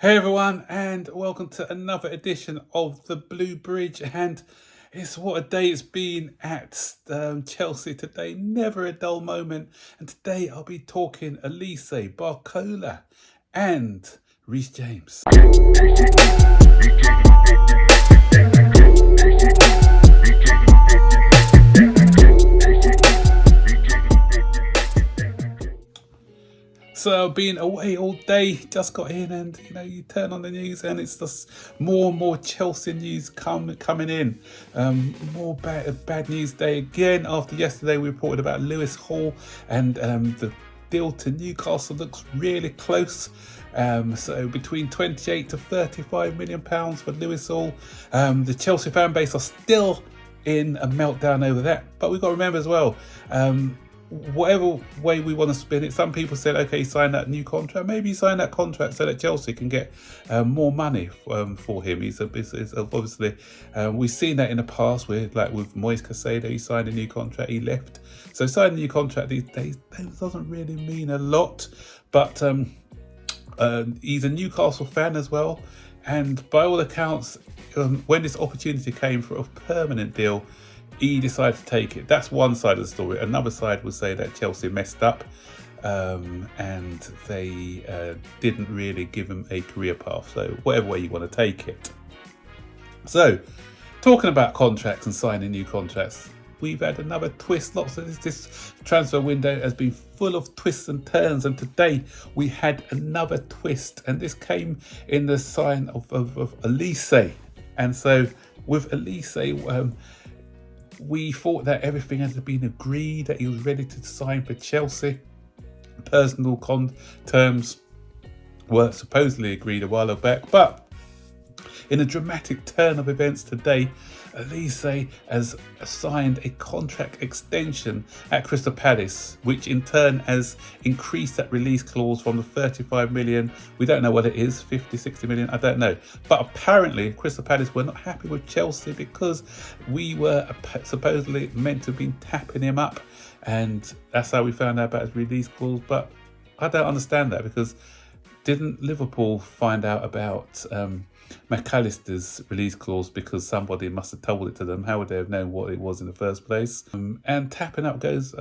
Hey everyone, and welcome to another edition of the Blue Bridge. And it's what a day it's been at Chelsea today. Never a dull moment. And today I'll be talking Olise, Barcola, and Reece James. So being away all day, just got in, and you turn on the news, and it's just more and more Chelsea news coming in. More bad news day again. After yesterday, we reported about Lewis Hall, and the deal to Newcastle looks really close. So between 28 to 35 million pounds for Lewis Hall. The Chelsea fan base are still in a meltdown over that, but we've got to remember as well. Whatever way we want to spin it, some people said, okay, sign that new contract. Maybe sign that contract so that Chelsea can get more money for him. He's obviously, we've seen that in the past with Moise Caicedo. He signed a new contract, he left. So signing a new contract these days doesn't really mean a lot. But he's a Newcastle fan as well. And by all accounts, when this opportunity came for a permanent deal, he decided to take it. That's one side of the story. Another side would say that Chelsea messed up and they didn't really give him a career path. So whatever way you want to take it. So talking about contracts and signing new contracts, we've had another twist. Lots of this transfer window has been full of twists and turns, and today we had another twist, and this came in the sign of Olise. And so with Olise, we thought that everything had been agreed, that he was ready to sign for Chelsea. Personal terms were supposedly agreed a while back, but in a dramatic turn of events today, Olise has signed a contract extension at Crystal Palace, which in turn has increased that release clause from the 35 million. We don't know what it is, 50, 60 million, I don't know. But apparently Crystal Palace were not happy with Chelsea because we were supposedly meant to have been tapping him up. And that's how we found out about his release clause. But I don't understand that, because didn't Liverpool find out about McAllister's release clause because somebody must have told it to them? How would they have known what it was in the first place? And tapping up is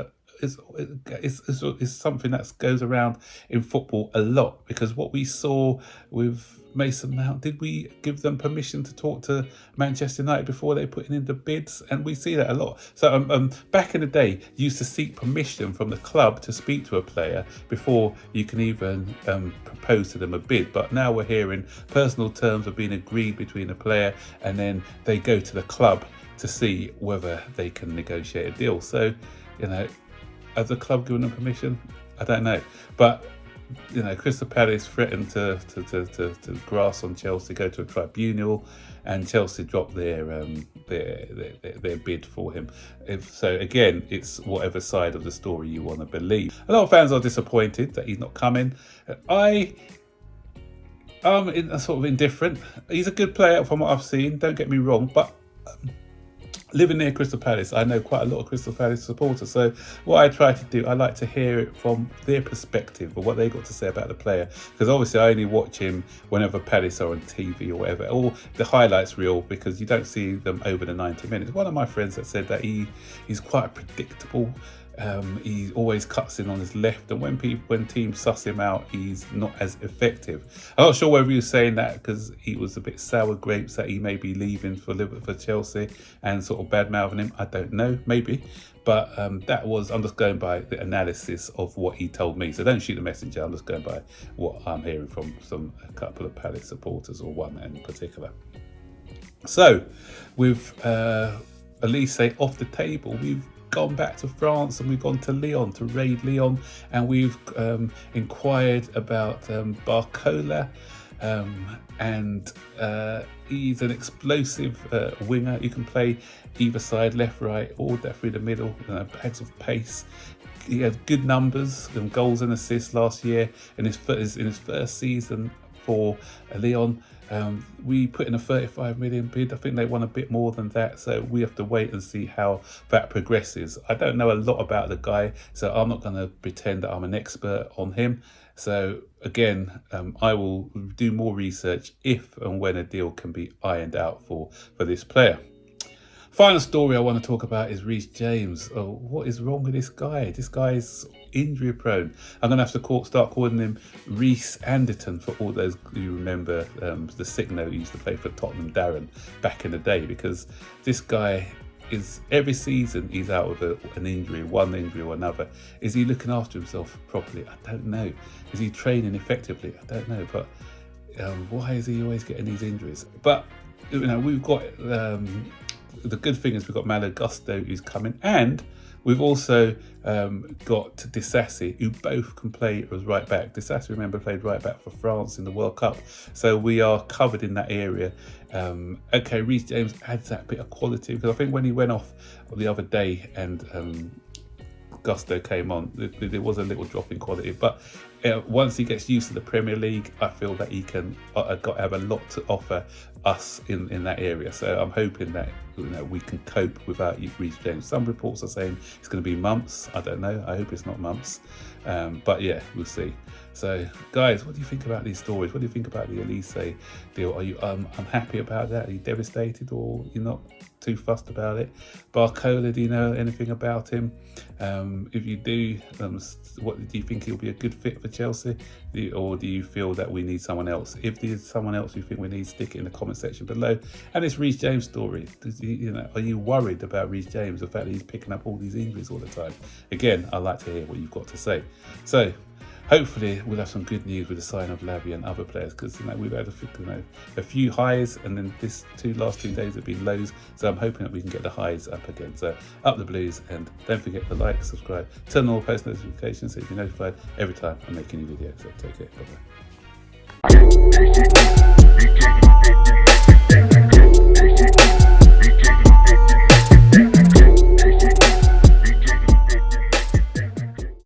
something that goes around in football a lot, because what we saw with Mason Mount, did we give them permission to talk to Manchester United before they put in the bids? And we see that a lot. So back in the day, you used to seek permission from the club to speak to a player before you can even propose to them a bid. But now we're hearing personal terms are being agreed between a player, and then they go to the club to see whether they can negotiate a deal. So, has the club given them permission? I don't know. But Crystal Palace threatened to grass on Chelsea, go to a tribunal, and Chelsea dropped their bid for him. So again, it's whatever side of the story you want to believe. A lot of fans are disappointed that he's not coming. I'm sort of indifferent. He's a good player from what I've seen, don't get me wrong, but living near Crystal Palace, I know quite a lot of Crystal Palace supporters. So what I try to do, I like to hear it from their perspective or what they got to say about the player. Because obviously I only watch him whenever Palace are on TV or whatever, or the highlights reel, because you don't see them over the 90 minutes. One of my friends that said that he's quite predictable. He always cuts in on his left, and when teams suss him out, he's not as effective. I'm not sure whether he was saying that because he was a bit sour grapes that he may be leaving for Chelsea and sort of bad mouthing him. I don't know, maybe, but I'm just going by the analysis of what he told me. So don't shoot the messenger. I'm just going by what I'm hearing from a couple of Palace supporters, or one in particular. So with Olise off the table, we've gone back to France, and we've gone to Lyon to raid Lyon, and we've inquired about Barcola, and he's an explosive winger. You can play either side, left, right, or through the middle. Bags of pace. He had good numbers and goals and assists last year in his first season for Lyon. We put in a 35 million bid. I think they want a bit more than that, so we have to wait and see how that progresses. I don't know a lot about the guy, so I'm not going to pretend that I'm an expert on him. So again, I will do more research if and when a deal can be ironed out for this player. Final story I want to talk about is Reece James. Oh, what is wrong with this guy? This guy is injury prone. I'm going to have to start calling him Reece Anderton for all those who remember the sick note he used to play for Tottenham Darren back in the day, because this guy is every season he's out with an injury, one injury or another. Is he looking after himself properly? I don't know. Is he training effectively? I don't know. But why is he always getting these injuries? But we've got the good thing is we've got Malo Gusto who's coming, and we've also got Disasi, who both can play as right back. Disasi, remember, played right back for France in the World Cup, so we are covered in that area. Okay, Reece James adds that bit of quality, because I think when he went off the other day and Gusto came on, there was a little drop in quality, but once he gets used to the Premier League, I feel that he can have a lot to offer us in that area. So I'm hoping that we can cope without Reece James. Some reports are saying it's going to be months. I don't know. I hope it's not months. But yeah, we'll see. So guys, what do you think about these stories? What do you think about the Olise deal? Are you unhappy about that? Are you devastated, or you're not too fussed about it? Barcola, do you know anything about him? If you do, what do you think he'll be a good fit for Chelsea, or do you feel that we need someone else? If there's someone else you think we need, stick it in the comment section below. And this Reece James story, are you worried about Reece James, the fact that he's picking up all these injuries all the time? Again, I'd like to hear what you've got to say. So hopefully we'll have some good news with the sign of Lavia and other players, because we've had a few highs, and then this last 2 days have been lows. So I'm hoping that we can get the highs up again. So up the Blues, and don't forget to like, subscribe, turn on all post notifications so you'll be notified every time I make a new video. So take care. Bye bye.